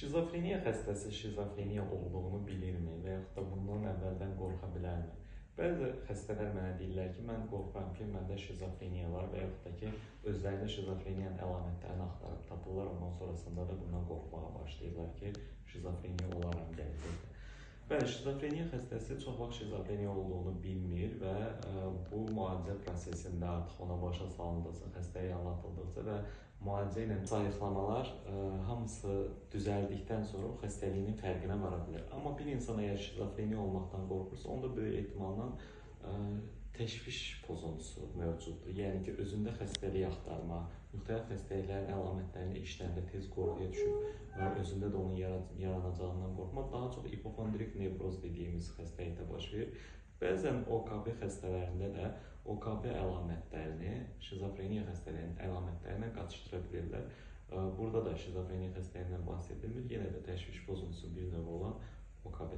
Şizofreniya xəstəsi şizofreniya olduğunu bilirmi və yaxud da bundan əvvəldən qorxa bilərmi? Bəzi xəstələr mənə deyirlər ki, mən qorxuram ki, məndə şizofreniya var və yaxud da ki, özlərində şizofreniyanın əlamətlərini axtarıb tapırlar, ondan sonrasında da bundan qorxmağa başlayırlar ki, şizofreniya olaram gələcəkdə. Bəli, şizofreniya xəstəsi çox vaxt şizofreniya olduğunu bilmir və bu müalicə prosesində artıq ona başa salındıqca, xəstəyə anlatıldıqca və müalicə ilə zayıflamalar hamısı düzəldikdən sonra o xəstəliyinin fərqinə vara bilər. Amma bir insan əgər şizofreniya olmaqdan qorxursa, onda böyük ehtimalla təşviş pozuntusu mövcuddur. Yəni ki, özündə xəstəlik axtarma, müxtəlif xəstəliklərin əlamətlərini eşidəndə tez qorxuya düşüb, özündə də onun yaranacağından qorxmaq daha çox hipokondrik nevroz dediyimiz xəstəlikdə baş verir. Bəzən OKB xəstələrində də OKB əlamətlərini şizofreniya xəstəliyinin əlamətlərindən qatışdıra bilirlər. Burada da şizofreniya xəstəliyindən bahs edilmir. Yenə də təşviş pozuntusu bir növ olan OKB